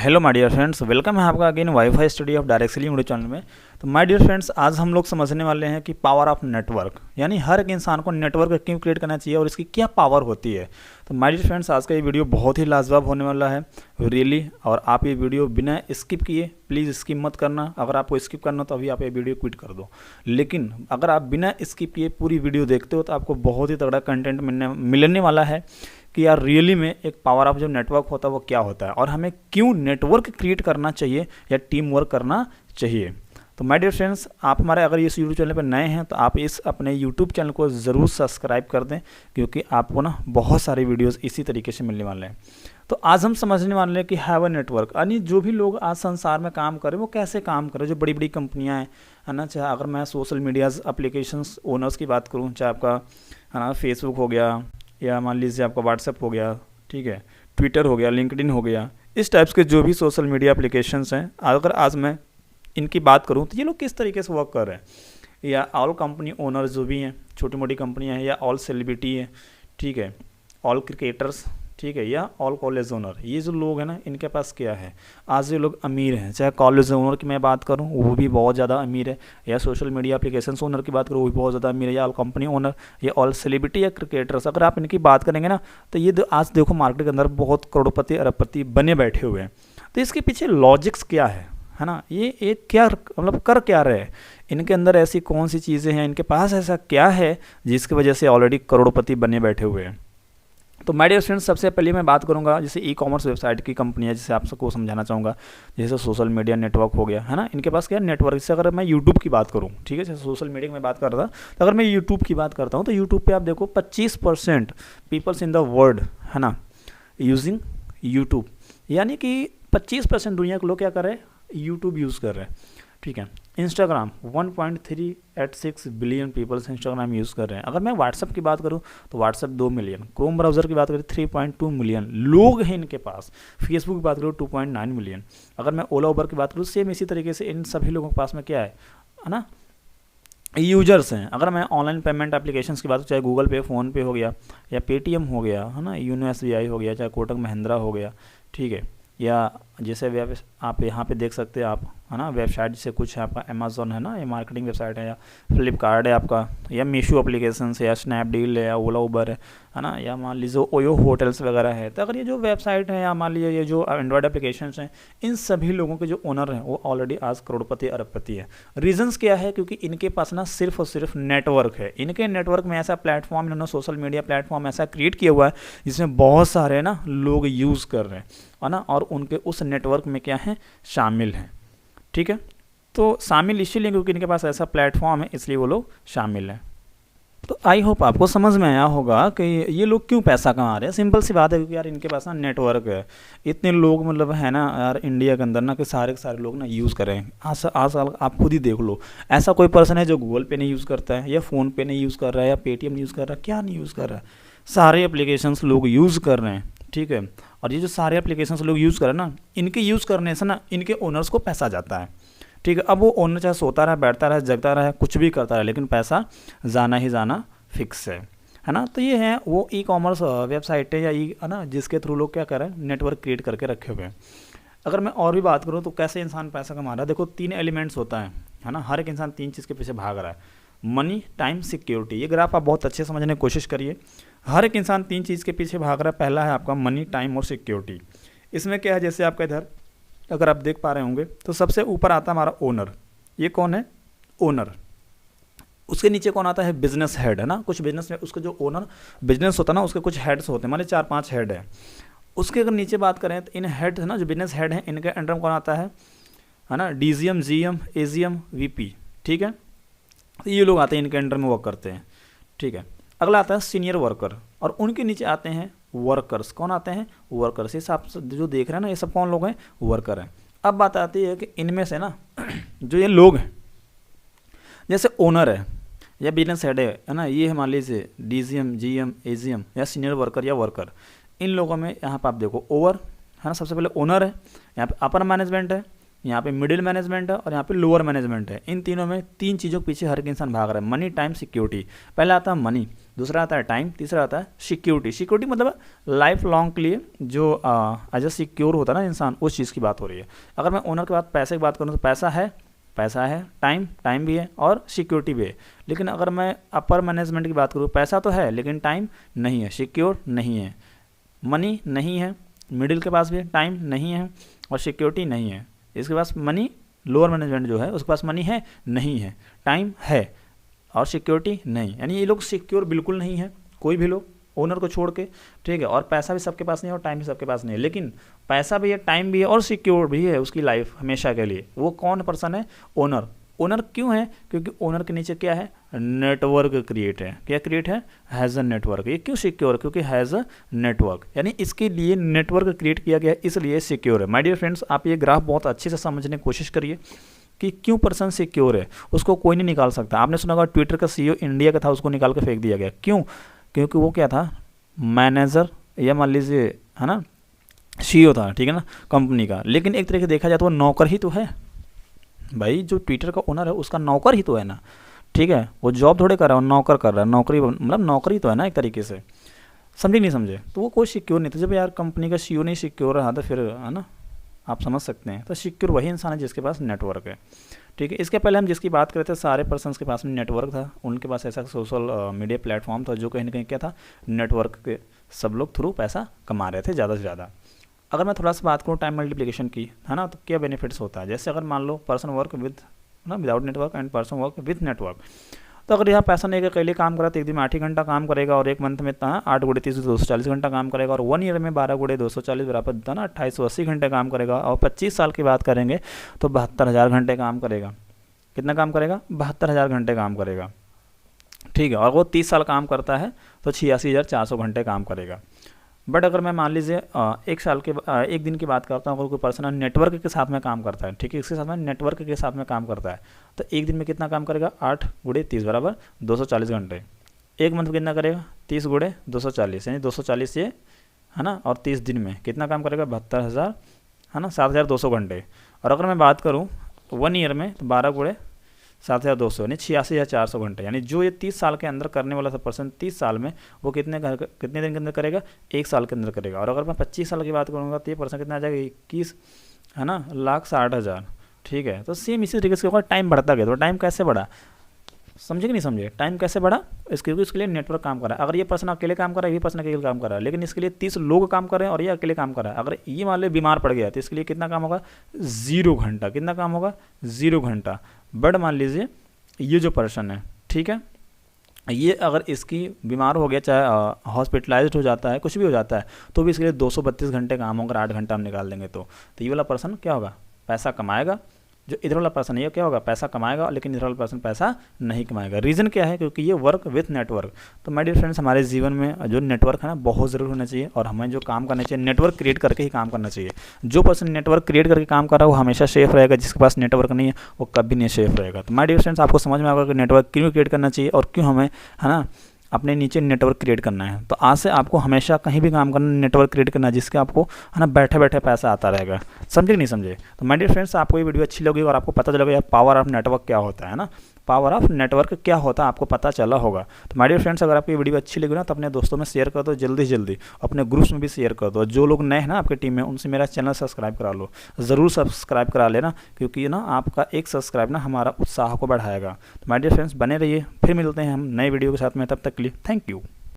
Hello my dear friends, welcome है आपका again WiFi study of direct selling YouTube channel में। तो my dear friends, आज हम लोग समझने वाले हैं कि पावर ऑफ नेटवर्क, यानी हर एक इंसान को नेटवर्क क्यों क्रिएट करना चाहिए और इसकी क्या पावर होती है। तो माय डियर फ्रेंड्स, आज का ये वीडियो बहुत ही लाजवाब होने वाला है रियली। और आप ये वीडियो बिना स्किप किए प्लीज़ स्किप मत करना। अगर आपको स्किप करना तो अभी आप ये वीडियो क्विट कर दो, लेकिन अगर आप बिना स्किप किए पूरी वीडियो देखते हो तो आपको बहुत ही तगड़ा कंटेंट मिलने वाला है कि यार रियली में एक पावर ऑफ जो नेटवर्क होता है वो क्या होता है और हमें क्यों नेटवर्क क्रिएट करना चाहिए या टीम वर्क करना चाहिए। तो माय डियर फ्रेंड्स, आप हमारे अगर इस यूट्यूब चैनल पर नए हैं तो आप इस अपने यूट्यूब चैनल को ज़रूर सब्सक्राइब कर दें, क्योंकि आपको ना बहुत सारी वीडियोस इसी तरीके से मिलने वाले हैं। तो आज हम समझने वाले हैं कि हैव अ नेटवर्क, यानी जो भी लोग आज संसार में काम करें वो कैसे काम करें। जो बड़ी बड़ी कंपनियाँ हैं, है ना, चाहे अगर मैं सोशल मीडियाज़ एप्लीकेशंस ओनर्स की बात करूँ, चाहे आपका है ना फेसबुक हो गया या मान लीजिए आपका व्हाट्सएप हो गया, ठीक है, ट्विटर हो गया, लिंक्डइन हो गया, इस टाइप्स के जो भी सोशल मीडिया एप्लीकेशंस हैं, अगर आज मैं इनकी बात करूं तो ये लोग किस तरीके से वर्क कर रहे हैं। या ऑल कंपनी ओनर्स जो भी हैं, छोटी मोटी कंपनियां हैं, या ऑल सेलिब्रिटी हैं, ठीक है, ऑल क्रिकेटर्स, ठीक है, या ऑल कॉलेज ओनर, ये जो लोग हैं ना इनके पास क्या है, आज ये लोग अमीर हैं। चाहे कॉलेज ओनर की मैं बात करूं वो भी बहुत ज़्यादा अमीर है, या सोशल मीडिया एप्लीकेशन ओनर की बात करूं वो भी बहुत ज़्यादा अमीर है, या ऑल कंपनी ओनर, या ऑल सेलिब्रिटी या क्रिकेटर्स, अगर आप इनकी बात करेंगे ना तो ये आज देखो मार्केट के अंदर बहुत करोड़पति अरबपति बने बैठे हुए हैं। तो इसके पीछे लॉजिक्स क्या है ना, ये एक क्या मतलब कर क्या रहे हैं, इनके अंदर ऐसी कौन सी चीज़ें हैं, इनके पास ऐसा क्या है जिसकी वजह से ऑलरेडी करोड़पति बने बैठे हुए हैं। तो माय डियर फ्रेंड्स, सबसे पहले मैं बात करूंगा जैसे ई कॉमर्स वेबसाइट की कंपनी है, जिसे आप सबको समझाना चाहूँगा। जैसे सोशल मीडिया नेटवर्क हो गया, है ना, इनके पास क्या नेटवर्क। जैसे अगर मैं यूट्यूब की बात करूँ, ठीक है, जैसे सोशल मीडिया की मैं बात कर रहा था, तो अगर मैं यूट्यूब की बात करता हूँ तो यूट्यूब पे आप देखो 25% पीपल्स इन द वर्ल्ड, है ना, यूजिंग यूट्यूब, यानी कि 25% दुनिया के लोग क्या कर रहे हैं, यूट्यूब यूज़ कर रहे हैं, ठीक है। Instagram 1.386 billion peoples Instagram use कर रहे हैं। अगर मैं व्हाट्सअप की बात करूं तो व्हाट्सअप 2 मिलियन, क्रोम ब्राउज़र की बात करें 3.2 मिलियन लोग हैं इनके पास, फेसबुक की बात करूँ 2.9 मिलियन। अगर मैं ओला उबर की बात करूँ सेम इसी तरीके से इन सभी लोगों के पास में क्या है ना, यूजर्स हैं। अगर मैं ऑनलाइन पेमेंट एप्लीकेशंस की बात करूँ, चाहे गूगल पे, फ़ोन पे हो गया, या पेटीएम हो गया, है ना, यूनो SBI हो गया, चाहे कोटक महिंद्रा हो गया, ठीक है, या जैसे वेब आप यहाँ पे देख सकते हैं आप, है ना, वेबसाइट जैसे कुछ है आपका अमेज़ॉन, है ना, ये मार्केटिंग वेबसाइट है, या फ्लिपकार्ट है आपका, या मीशो एप्लीकेशन है, या स्नैपडील है, या ओला उबर है ना, या मान लीजिए ओयो होटल्स वगैरह है। तो अगर ये जो वेबसाइट है या मान लीजिए ये जो एंड्रॉयड एप्लीकेशंस हैं, इन सभी लोगों के जो ओनर हैं वो ऑलरेडी आज करोड़पति अरबपति है। रीजंस क्या है, क्योंकि इनके पास ना सिर्फ और सिर्फ नेटवर्क है। इनके नेटवर्क में ऐसा प्लेटफॉर्म, इन्होंने सोशल मीडिया प्लेटफॉर्म ऐसा क्रिएट किया हुआ है जिसमें बहुत सारे ना लोग यूज़ कर रहे हैं, है ना, और उनके उस नेटवर्क में क्या है, शामिल हैं, ठीक है। तो शामिल इसीलिए क्योंकि इनके पास ऐसा प्लेटफॉर्म है, इसलिए वो लोग शामिल हैं। तो आई होप आपको समझ में आया होगा कि ये लोग क्यों पैसा कमा रहे हैं। सिंपल सी बात है, क्योंकि यार इनके पास ना नेटवर्क है, इतने लोग मतलब है ना यार इंडिया के अंदर ना कि सारे के सारे लोग ना यूज़ करें। आज आप खुद ही देख लो, ऐसा कोई पर्सन है जो गूगल पे नहीं यूज़ करता है, या फ़ोन पे नहीं यूज़ कर रहा है, या पेटीएम नहीं यूज़ कर रहा है, क्या नहीं यूज़ कर रहा है, सारे एप्लीकेशंस लोग यूज़ कर रहे हैं, ठीक है। और ये जो सारे एप्लीकेशंस लोग यूज़ कर रहे हैं ना, इनके यूज़ करने से ना इनके ओनर्स को पैसा जाता है, ठीक है। अब वो ओनर चाहे सोता रहे, बैठता रहे, जगता रहे, कुछ भी करता रहे, लेकिन पैसा जाना ही जाना फिक्स है ना। तो ये है वो ई कॉमर्स वेबसाइट है, या है ना, जिसके थ्रू लोग क्या कर रहे हैं, नेटवर्क क्रिएट करके रखे हुए हैं। अगर मैं और भी बात करूँ तो कैसे इंसान पैसा कमा रहा है, देखो 3 एलिमेंट्स होता है ना, हर एक इंसान 3 चीज़ के पीछे भाग रहा है, मनी, टाइम, सिक्योरिटी। ये ग्राफ आप बहुत अच्छे समझने की कोशिश करिए। हर एक इंसान 3 चीज़ के पीछे भाग रहा है। पहला है आपका मनी, टाइम और सिक्योरिटी। इसमें क्या है, जैसे आपका इधर अगर आप देख पा रहे होंगे तो सबसे ऊपर आता है हमारा ओनर। ये कौन है, ओनर। उसके नीचे कौन आता है, बिजनेस हेड, है ना। कुछ बिजनेस में उसका जो ओनर बिजनेस होता है ना, उसके कुछ हेड्स होते हैं, माने 4-5 हेड है। उसके अगर नीचे बात करें तो इन हेड है ना, जो बिजनेस हेड हैं, इनके अंडर में कौन आता है ना, DGM, GM, AGM, VP, ठीक है। तो ये लोग आते हैं, इनके अंडर में वर्क करते हैं, ठीक है। अगला आता है सीनियर वर्कर, और उनके नीचे आते हैं वर्कर्स। कौन आते हैं, वर्कर्स। इस आप जो देख रहे हैं ना, ये सब कौन लोग हैं, वर्कर हैं। अब बात आती है कि इनमें से ना जो ये लोग हैं, जैसे ओनर है या बिजनेस हेड है ना, ये मान लीजिए DGM, GM, AGM, या सीनियर वर्कर या वर्कर। इन लोगों में यहाँ पर आप देखो ओवर है ना, सबसे पहले ओनर है, यहाँ पे अपर मैनेजमेंट है, यहाँ पे मिडिल मैनेजमेंट है और यहाँ पे लोअर मैनेजमेंट है। इन तीनों में 3 चीज़ों के पीछे हर एक इंसान भाग रहा है, मनी, टाइम, सिक्योरिटी। पहला आता है मनी, दूसरा आता है टाइम, तीसरा आता है सिक्योरिटी। सिक्योरिटी मतलब लाइफ लॉन्ग के लिए जो एज ए सिक्योर होता है ना इंसान, उस चीज़ की बात हो रही है। अगर मैं ओनर के बाद पैसे की बात करूँ तो पैसा है, टाइम भी है और सिक्योरिटी भी है। लेकिन अगर मैं अपर मैनेजमेंट की बात करूँ, पैसा तो है लेकिन टाइम नहीं है, सिक्योर नहीं है, मनी नहीं है, मिडिल के पास भी टाइम नहीं है और सिक्योरिटी नहीं है। इसके पास मनी, लोअर मैनेजमेंट जो है उसके पास मनी है नहीं है, टाइम है और सिक्योरिटी नहीं, यानी ये लोग सिक्योर बिल्कुल नहीं है, कोई भी लोग ओनर को छोड़ के, ठीक है। और पैसा भी सबके पास नहीं है और टाइम भी सबके पास नहीं है, लेकिन पैसा भी है, टाइम भी है और सिक्योर भी है उसकी लाइफ हमेशा के लिए। वो कौन पर्सन है? ओनर। ओनर क्यों है? क्योंकि ओनर के नीचे क्या है? नेटवर्क क्रिएट है। क्या क्रिएट है? Has a network. ये क्यों सिक्योर? क्योंकि हैज़ अ नेटवर्क, यानी इसके लिए नेटवर्क क्रिएट किया गया, इसलिए सिक्योर है। माय डियर फ्रेंड्स, आप ये ग्राफ बहुत अच्छे से समझने की कोशिश करिए कि क्यों पर्सन सिक्योर है। उसको कोई नहीं निकाल सकता। आपने सुना होगा ट्विटर का CEO इंडिया का था, उसको निकाल के फेंक दिया गया। क्यों? क्योंकि वो क्या था? मैनेजर, या मान लीजिए है ना, CEO था, ठीक है ना, कंपनी का। लेकिन एक तरीके से देखा जाए तो वो नौकर ही तो है भाई। जो ट्विटर का ओनर है उसका नौकर ही तो है ना, ठीक है। वो जॉब थोड़े कर रहा है, नौकर कर रहा है, नौकरी मतलब नौकरी तो है ना एक तरीके से। समझे नहीं समझे? तो वो कोई सिक्योर नहीं था। जब यार कंपनी का CEO नहीं सिक्योर रहा तो फिर है ना, आप समझ सकते हैं। तो सिक्योर वही इंसान है जिसके पास नेटवर्क है, ठीक है। इसके पहले हम जिसकी बात करते थे, सारे पर्सन्स के पास में नेटवर्क था, उनके पास ऐसा सोशल मीडिया प्लेटफॉर्म था जो कहीं ना कहीं क्या था, नेटवर्क के सब लोग थ्रू पैसा कमा रहे थे ज़्यादा से ज़्यादा। अगर मैं थोड़ा सा बात करूँ टाइम मल्टीप्लिकेशन की, है ना, तो क्या बेनिफिट्स होता है। जैसे अगर मान लो पर्सन वर्क विद ना without network and person work with network, तो अगर यहाँ पर्सन एक अकेले काम करा तो एक दिन में 8 ही घंटा काम करेगा और एक मंथ में इतना 8 गुणे 30 240 घंटा काम करेगा, और 1 ईयर में 12 गुणे 240 बराबर था ना 2880 घंटे काम करेगा। और 25 साल की बात करेंगे तो 72,000 घंटे काम करेगा। कितना काम करेगा? 72,000 घंटे काम करेगा, ठीक है। और वो 30 साल काम करता है तो 86,400 घंटे काम करेगा। बट अगर मैं मान लीजिए एक दिन की बात करता हूँ, अगर कोई पर्सन नेटवर्क के साथ में काम करता है, ठीक है, इसके साथ में नेटवर्क के साथ में काम करता है, तो एक दिन में कितना काम करेगा? 8 गुणे 30 बराबर 240 घंटे। एक मंथ में कितना करेगा? 30 गुणे 240, यानी 240 ये है ना, और 30 दिन में कितना काम करेगा? 72,000 है ना, 7,200 घंटे। और अगर मैं बात करूँ 1 ईयर में तो 12 गुणे 7,200 यानी 86,400 घंटे। यानी जो ये 30 साल के अंदर करने वाला था पर्सन, 30 साल में वो कितने दिन के अंदर करेगा? 1 साल के अंदर करेगा। और अगर मैं 25 साल की बात करूँगा तो ये पर्सन कितना आ जाएगा? 21 है ना, 1,60,000, ठीक है। तो सेम इसी तरीके से होगा, टाइम बढ़ता गया। तो टाइम कैसे बढ़ा? समझे कि नहीं समझे? टाइम कैसे बढ़ा? क्योंकि इसके लिए नेटवर्क काम कर रहा है। अगर ये पर्सन अकेले काम कर रहा है, ये पर्सन अकेले काम कर रहा है, लेकिन इसके लिए 30 लोग काम कर रहे हैं और ये अकेले काम कर रहा है। अगर ये मान लो बीमार पड़ गया तो इसके लिए कितना काम होगा? 0 घंटा। कितना काम होगा? 0 घंटा। बट मान लीजिए ये जो पर्सन है, ठीक है, ये अगर इसकी बीमार हो गया, चाहे हॉस्पिटलाइज्ड हो जाता है, कुछ भी हो जाता है, तो भी इसके लिए 232 घंटे काम होगा। 8 घंटा हम निकाल देंगे तो ये वाला पर्सन क्या होगा? पैसा कमाएगा। जो इधर वाला पर्सन है ये क्या होगा? पैसा कमाएगा, लेकिन इधर वाला पर्सन पैसा नहीं कमाएगा। रीज़न क्या है? क्योंकि ये वर्क विथ नेटवर्क। तो माय डियर फ्रेंड्स, हमारे जीवन में जो नेटवर्क है ना बहुत ज़रूर होना चाहिए, और हमें जो काम करना चाहिए नेटवर्क क्रिएट करके ही काम करना चाहिए। जो पर्सन नेटवर्क क्रिएट करके काम कर रहा है वो हमेशा सेफ रहेगा, जिसके पास नेटवर्क नहीं है वो कभी नहीं सेफ रहेगा। तो माय डियर फ्रेंड्स, आपको समझ में आएगा कि नेटवर्क क्यों क्रिएट करना चाहिए और क्यों हमें है ना अपने नीचे नेटवर्क क्रिएट करना है। तो आज से आपको हमेशा कहीं भी काम करना, नेटवर्क क्रिएट करना है, जिसके आपको है ना बैठे बैठे पैसा आता रहेगा। समझे कि नहीं समझे? तो माय डियर फ्रेंड्स, आपको ये वीडियो अच्छी लगी और आपको पता चलेगा यार पावर ऑफ नेटवर्क क्या होता है ना, पावर ऑफ नेटवर्क क्या होता है आपको पता चला होगा। तो माय डियर फ्रेंड्स, अगर आपको ये वीडियो अच्छी लगी ना तो अपने दोस्तों में शेयर कर दो, जल्दी से जल्दी अपने ग्रुप्स में भी शेयर कर दो। जो लोग नए हैं ना आपकी टीम में, उनसे मेरा चैनल सब्सक्राइब करा लो, ज़रूर सब्सक्राइब करा लेना, क्योंकि ना आपका एक सब्सक्राइब ना हमारा उत्साह को बढ़ाएगा। तो माय डियर फ्रेंड्स, बने रहिए, फिर मिलते हैं हम नए वीडियो के साथ में। तब तक के लिए थैंक यू।